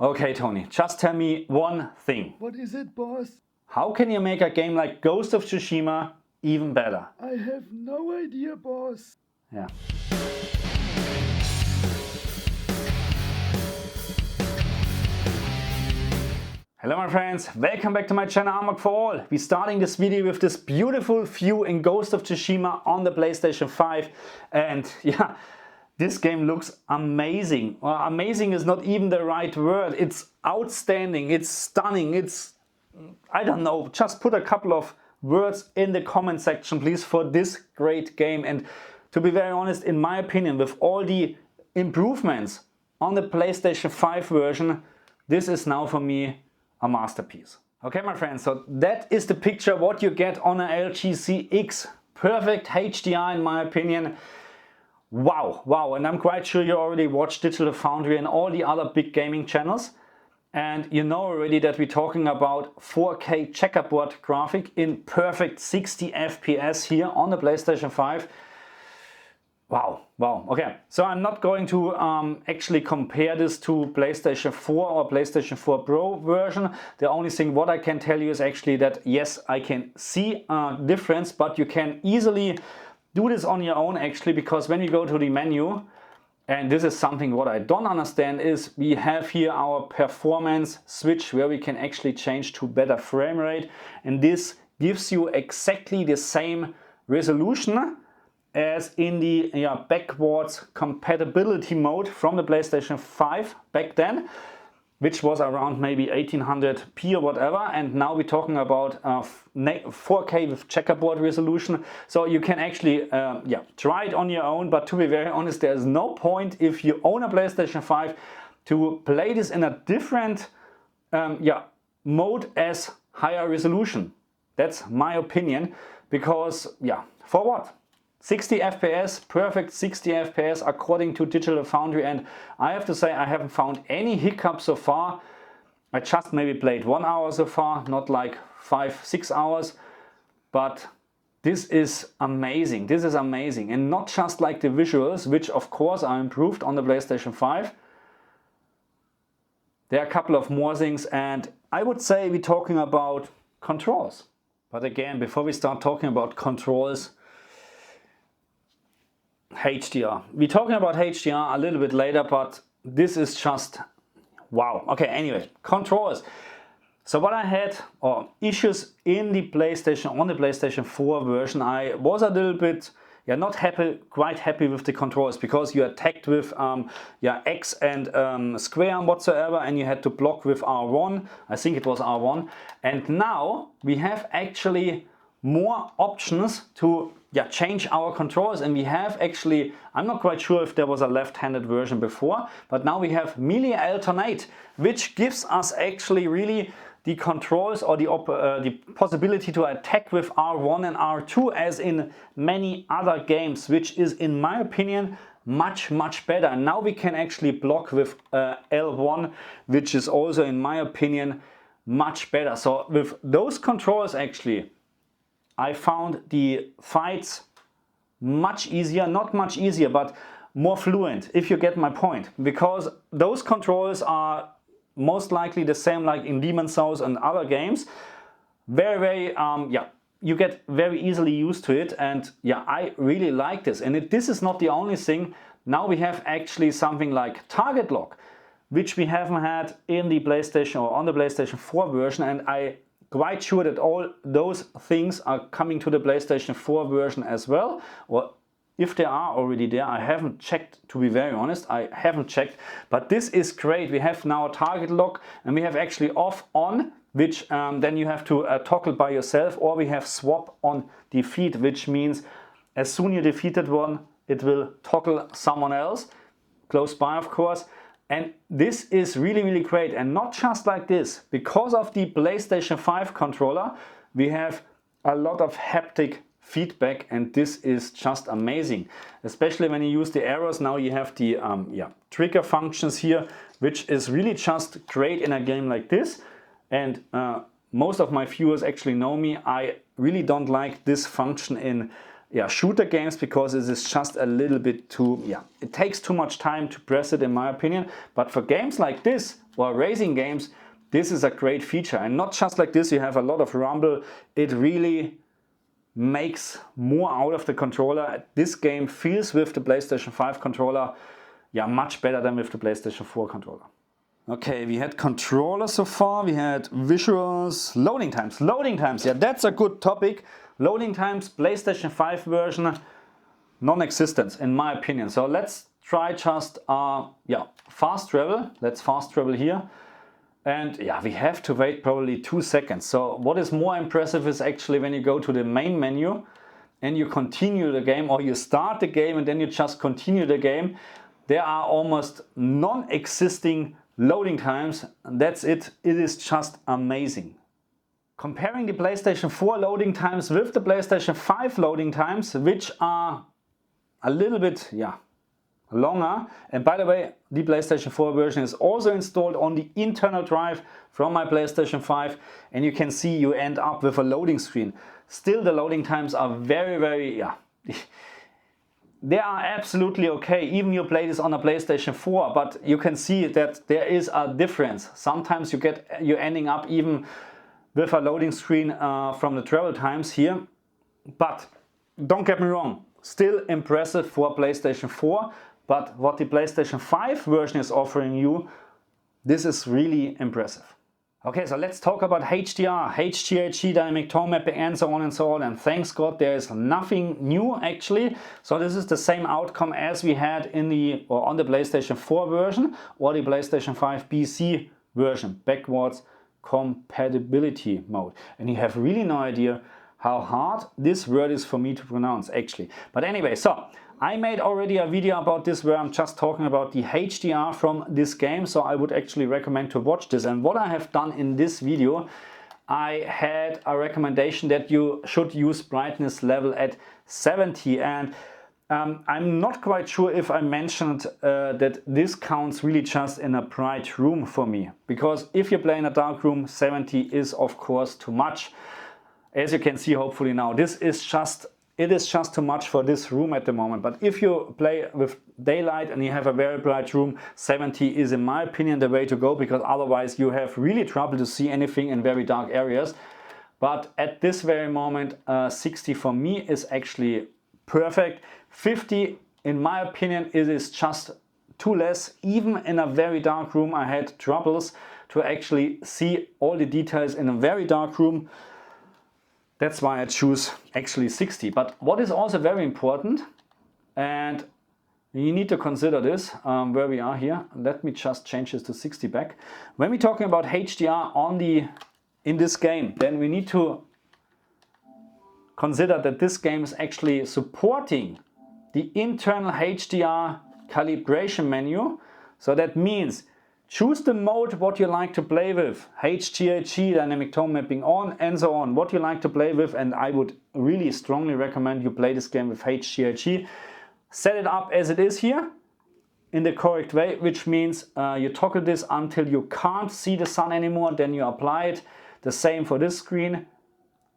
Okay, Tony, just tell me one thing. What is it, boss? How can you make a game like Ghost of Tsushima even better? I have no idea, boss. Yeah. Hello my friends, welcome back to my channel Amok for All. We're starting this video with this beautiful view in Ghost of Tsushima on the PlayStation 5, and yeah, this game looks amazing. Well, amazing is not even the right word. It's outstanding, it's stunning, it's, I don't know, just put a couple of words in the comment section please for this great game. And to be very honest, in my opinion, with all the improvements on the PlayStation 5 version, this is now for me a masterpiece. Okay my friends, so that is the picture what you get on a LG CX. Perfect HDR in my opinion. Wow, and I'm quite sure you already watched Digital Foundry and all the other big gaming channels. And you know already that we're talking about 4K checkerboard graphic in perfect 60 FPS here on the PlayStation 5. Wow. Okay, so I'm not going to actually compare this to PlayStation 4 or PlayStation 4 Pro version. The only thing what I can tell you is actually that yes, I can see a difference, but you can easily do this on your own actually, because when we go to the menu, and this is something what I don't understand, is we have here our performance switch where we can actually change to better frame rate, and this gives you exactly the same resolution as in the backwards compatibility mode from the PlayStation 5 back then, which was around maybe 1800p or whatever, and now we're talking about 4K with checkerboard resolution. So you can actually try it on your own, but to be very honest, there's no point if you own a PlayStation 5 to play this in a different mode as higher resolution. That's my opinion, because for what? 60 FPS, perfect 60 FPS according to Digital Foundry, and I have to say I haven't found any hiccups so far. I just maybe played 1 hour so far, not like 5-6 hours, but this is amazing. This is amazing, and not just like the visuals, which of course are improved on the PlayStation 5. There are a couple of more things, and I would say we're talking about controls. But again, before we start talking about controls, HDR. We're talking about HDR a little bit later, but this is just wow. Okay, anyway, controls. So what I had, or issues in the PlayStation, on the PlayStation 4 version, I was a little bit not happy, quite happy with the controls, because you attacked with X and square and whatsoever, and you had to block with R1. I think it was R1. And now we have actually more options to change our controls, and we have actually, I'm not quite sure if there was a left-handed version before, but now we have melee alternate, which gives us actually really the controls or the possibility to attack with R1 and R2 as in many other games, which is in my opinion much better. And now we can actually block with L1, which is also in my opinion much better. So with those controls actually I found the fights much easier, not much easier, but more fluent, if you get my point. Because those controls are most likely the same like in Demon's Souls and other games. Very, you get very easily used to it, and I really like this. And this is not the only thing. Now we have actually something like target lock, which we haven't had in the PlayStation or on the PlayStation 4 version, and I quite sure that all those things are coming to the PlayStation 4 version as well, or if they are already there, I haven't checked, to be very honest, I haven't checked, but this is great. We have now a target lock, and we have actually off on, which then you have to toggle by yourself, or we have swap on defeat, which means as soon as you defeated one, it will toggle someone else, close by of course. And this is really great, and not just like this. Because of the PlayStation 5 controller, we have a lot of haptic feedback, and this is just amazing. Especially when you use the arrows, now you have the trigger functions here, which is really just great in a game like this. And most of my viewers actually know me, I really don't like this function in shooter games, because it is just a little bit too, it takes too much time to press it in my opinion. But for games like this, or racing games, this is a great feature. And not just like this, you have a lot of rumble. It really makes more out of the controller. This game feels with the PlayStation 5 controller, yeah, much better than with the PlayStation 4 controller. Okay, we had controllers so far, we had visuals, loading times. Loading times, yeah, that's a good topic. Loading times, PlayStation 5 version, non-existent in my opinion. So let's try just fast travel. Let's fast travel here. And yeah, we have to wait probably 2 seconds. So what is more impressive is actually when you go to the main menu and you continue the game, or you start the game and then you just continue the game. There are almost non-existing loading times. That's it. It is just amazing. Comparing the PlayStation 4 loading times with the PlayStation 5 loading times, which are a little bit, longer. And by the way, the PlayStation 4 version is also installed on the internal drive from my PlayStation 5, and you can see you end up with a loading screen. Still, the loading times are very, they are absolutely okay. Even you play this on a PlayStation 4, but you can see that there is a difference. Sometimes you're ending up even with a loading screen from the travel times here. But don't get me wrong, still impressive for PlayStation 4. But what the PlayStation 5 version is offering you, this is really impressive. Okay, so let's talk about HDR, HDRG, dynamic tone mapping, and so on and so on. And thanks God, there is nothing new actually. So this is the same outcome as we had on the PlayStation 4 version or the PlayStation 5 PC version, backwards compatibility mode. And you have really no idea how hard this word is for me to pronounce actually. But anyway, so I made already a video about this where I'm just talking about the HDR from this game, so I would actually recommend to watch this. And what I have done in this video, I had a recommendation that you should use brightness level at 70, and I'm not quite sure if I mentioned that this counts really just in a bright room for me, because if you play in a dark room, 70 is of course too much. As you can see hopefully now, it is just too much for this room at the moment. But if you play with daylight and you have a very bright room, 70 is in my opinion the way to go, because otherwise you have really trouble to see anything in very dark areas. But at this very moment, 60 for me is actually perfect. 50 in my opinion, it is just too less. Even in a very dark room I had troubles to actually see all the details in a very dark room. That's why I choose actually 60. But what is also very important, and you need to consider this where we are here. Let me just change this to 60 back. When we're talking about HDR in this game, then we need to consider that this game is actually supporting the internal HDR calibration menu. So that means choose the mode what you like to play with, HDRG, dynamic tone mapping on, and so on, what you like to play with. And I would really strongly recommend you play this game with HDRG. Set it up as it is here in the correct way, which means you toggle this until you can't see the sun anymore, then you apply it. The same for this screen.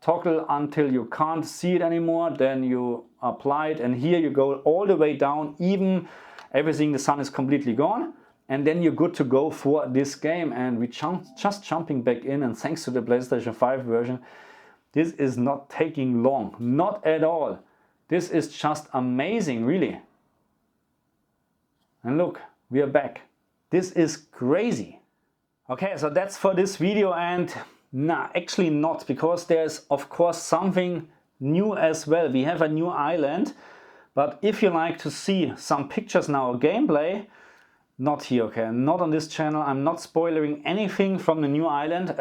Toggle until you can't see it anymore, then you apply it, and here you go all the way down, even everything, the sun is completely gone. And then you're good to go for this game. And we just jumping back in, and thanks to the PlayStation 5 version, this is not taking long, not at all. This is just amazing, really. And look, we are back. This is crazy. Okay, so that's for this video, and nah, actually not, because there's of course something new as well. We have a new island, but if you like to see some pictures now, gameplay, not here, okay, not on this channel. I'm not spoiling anything from the new island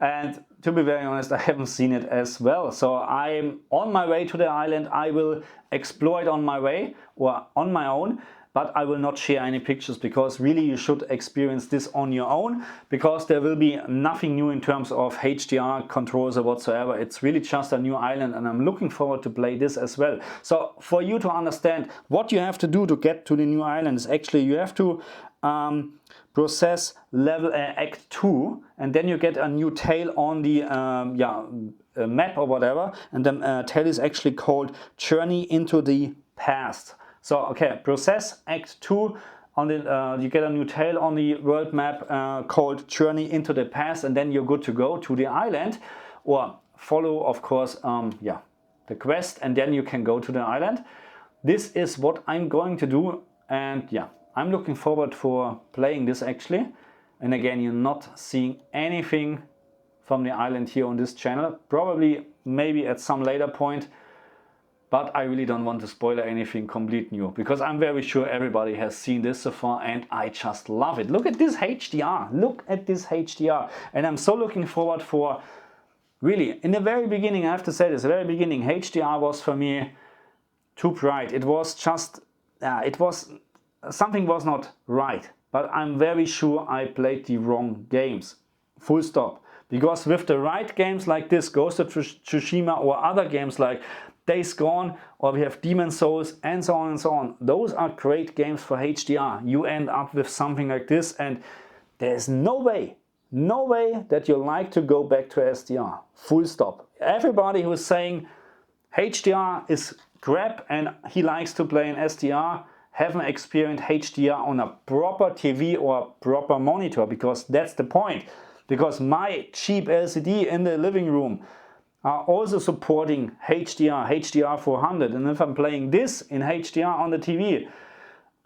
and to be very honest, I haven't seen it as well. So I'm on my way to the island. I will explore it on my way or on my own, but I will not share any pictures, because really you should experience this on your own, because there will be nothing new in terms of HDR controls or whatsoever. It's really just a new island, and I'm looking forward to play this as well. So for you to understand what you have to do to get to the new island is actually you have to process level act 2, and then you get a new tale on the map or whatever, and the tale is actually called Journey into the Past. So okay, process act 2 on the you get a new tile on the world map called Journey into the Past, and then you're good to go to the island, or follow, of course, yeah, the quest, and then you can go to the island. This is what I'm going to do, and yeah, I'm looking forward for playing this actually. And again, you're not seeing anything from the island here on this channel, probably maybe at some later point, but I really don't want to spoil anything complete new, because I'm very sure everybody has seen this so far, and I just love it. Look at this HDR, look at this HDR, and I'm so looking forward for, really, in the very beginning, I have to say this, the very beginning, HDR was for me too bright. It was just, something was not right. But I'm very sure I played the wrong games. Full stop. Because with the right games like this, Ghost of Tsushima, or other games like Days Gone, or we have Demon's Souls, and so on and so on, those are great games for HDR. You end up with something like this, and there's no way that you like to go back to SDR. Full stop. Everybody who's saying HDR is crap and he likes to play in SDR, haven't experienced HDR on a proper TV or proper monitor, because that's the point. Because my cheap LCD in the living room are also supporting HDR 400, and if I'm playing this in HDR on the TV,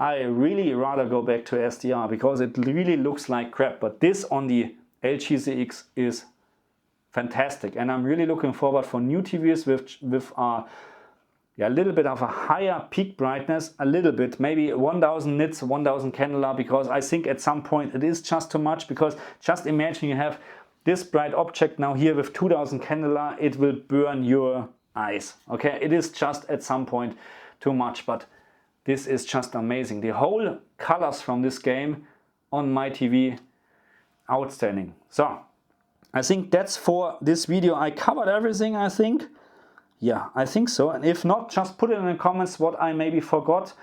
I really rather go back to SDR, because it really looks like crap. But this on the LG CX is fantastic, and I'm really looking forward for new TVs with a little bit of a higher peak brightness, a little bit, maybe 1000 nits, 1000 candela, because I think at some point it is just too much. Because just imagine you have this bright object now here with 2000 candela, it will burn your eyes. Okay, it is just at some point too much, but this is just amazing. The whole colors from this game on my TV, outstanding. So I think that's for this video. I covered everything, I think. Yeah, I think so. And if not, just put it in the comments what I maybe forgot,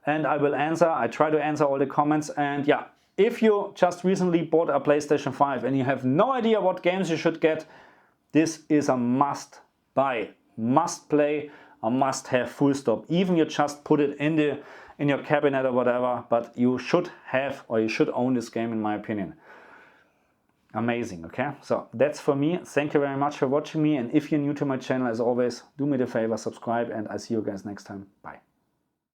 and I will answer. I try to answer all the comments. And yeah, if you just recently bought a PlayStation 5 and you have no idea what games you should get, this is a must buy, must play, a must have, full stop. Even you just put it in your cabinet or whatever, but you should have, or you should own this game, in my opinion. Amazing. Okay, so that's for me. Thank you very much for watching me, and if you're new to my channel, as always, do me the favor, subscribe, and I see you guys next time. Bye.